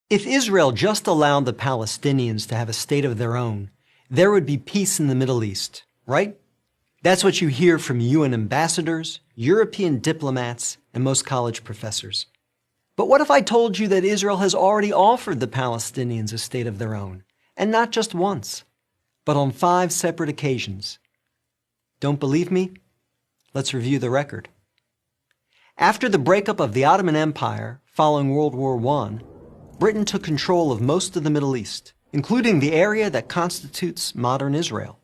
If Israel just allowed the Palestinians to have a state of their own, there would be peace in the Middle East, right? That's what you hear from UN ambassadors, European diplomats, and most college professors. But what if I told you that Israel has already offered the Palestinians a state of their own, and not just once, but on 5 separate occasions? Don't believe me? Let's review the record. After the breakup of the Ottoman Empire following World War I, Britain took control of most of the Middle East, including the area that constitutes modern Israel.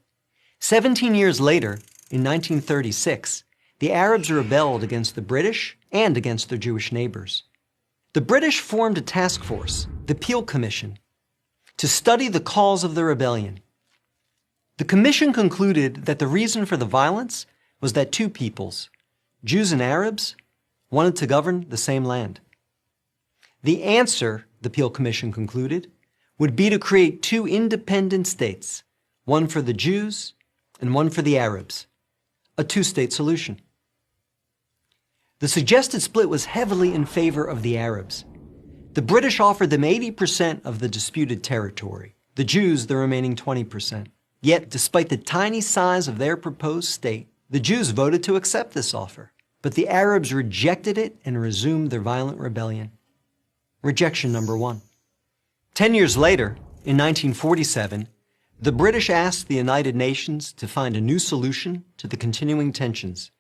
17 years later, in 1936, the Arabs rebelled against the British and against their Jewish neighbors. The British formed a task force, the Peel Commission, to study the cause of the rebellion. The commission concluded that the reason for the violence was that 2 peoples, Jews and Arabs, wanted to govern the same land. The answer, the Peel Commission concluded, would be to create 2 independent states, one for the Jews and one for the Arabs, a 2-state solution. The suggested split was heavily in favor of the Arabs. The British offered them 80% of the disputed territory, the Jews the remaining 20%. Yet, despite the tiny size of their proposed state, the Jews voted to accept this offer, but the Arabs rejected it and resumed their violent rebellion. Rejection number 1. 10 years later, in 1947, the British asked the United Nations to find a new solution to the continuing tensions.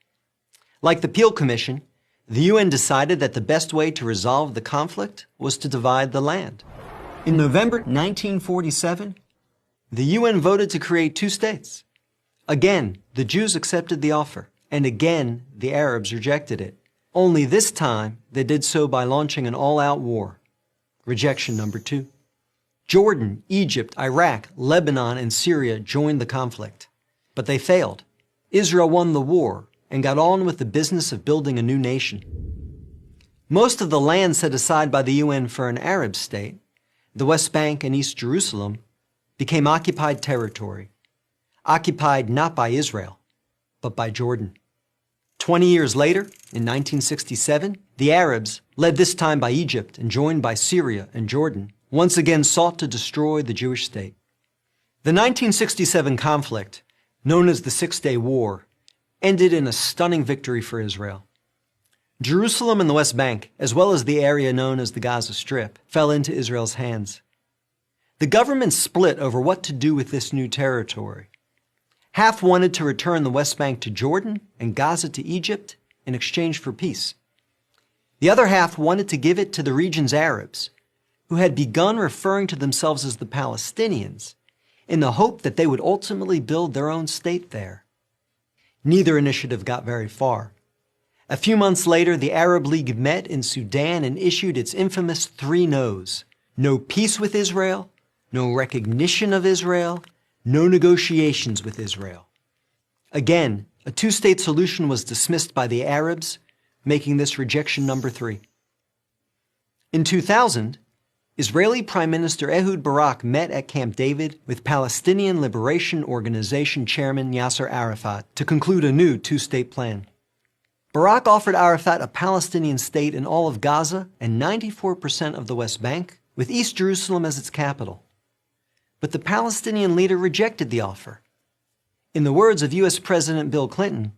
Like the Peel Commission, the UN decided that the best way to resolve the conflict was to divide the land. In November 1947, the UN voted to create 2 states. Again, the Jews accepted the offer, and again, the Arabs rejected it. Only this time, they did so by launching an all-out war. Rejection number 2. Jordan, Egypt, Iraq, Lebanon, and Syria joined the conflict. But they failed. Israel won the war and got on with the business of building a new nation. Most of the land set aside by the UN for an Arab state, the West Bank and East Jerusalem, became occupied territory, occupied not by Israel, but by Jordan. 20 years later, in 1967, the Arabs, led this time by Egypt and joined by Syria and Jordan, once again sought to destroy the Jewish state. The 1967 conflict, known as the Six-Day War, ended in a stunning victory for Israel. Jerusalem and the West Bank, as well as the area known as the Gaza Strip, fell into Israel's hands. The government split over what to do with this new territory. Half wanted to return the West Bank to Jordan and Gaza to Egypt in exchange for peace. The other half wanted to give it to the region's Arabs, who had begun referring to themselves as the Palestinians, in the hope that they would ultimately build their own state there. Neither initiative got very far. A few months later, the Arab League met in Sudan and issued its infamous 3 no's. No peace with Israel, no recognition of Israel, no negotiations with Israel. Again, a 2-state solution was dismissed by the Arabs, making this rejection number 3. In 2000, Israeli Prime Minister Ehud Barak met at Camp David with Palestinian Liberation Organization Chairman Yasser Arafat to conclude a new 2-state plan. Barak offered Arafat a Palestinian state in all of Gaza and 94% of the West Bank, with East Jerusalem as its capital. But the Palestinian leader rejected the offer. In the words of U.S. President Bill Clinton,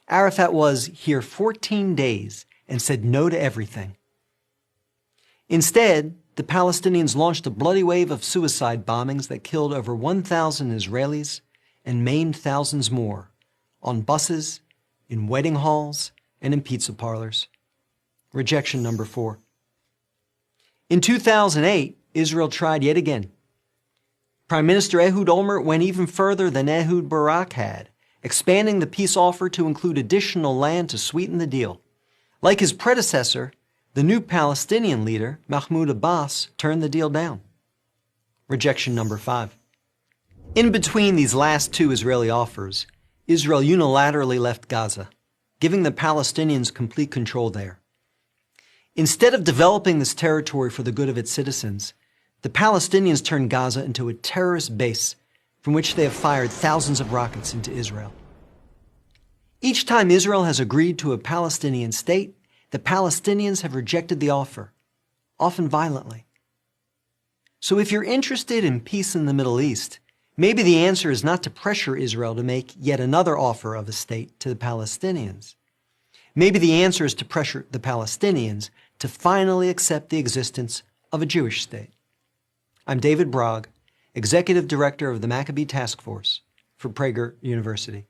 Arafat was here 14 days and said no to everything. Instead, the Palestinians launched a bloody wave of suicide bombings that killed over 1,000 Israelis and maimed thousands more, on buses, in wedding halls, and in pizza parlors. Rejection number 4. In 2008, Israel tried yet again. Prime Minister Ehud Olmert went even further than Ehud Barak had, expanding the peace offer to include additional land to sweeten the deal. Like his predecessor, the new Palestinian leader, Mahmoud Abbas, turned the deal down. Rejection number 5. In between these last 2 Israeli offers, Israel unilaterally left Gaza, giving the Palestinians complete control there. Instead of developing this territory for the good of its citizens, the Palestinians turned Gaza into a terrorist base from which they have fired thousands of rockets into Israel. Each time Israel has agreed to a Palestinian state, the Palestinians have rejected the offer, often violently. So if you're interested in peace in the Middle East, maybe the answer is not to pressure Israel to make yet another offer of a state to the Palestinians. Maybe the answer is to pressure the Palestinians to finally accept the existence of a Jewish state. I'm David Brog, Executive Director of the Maccabee Task Force for Prager University.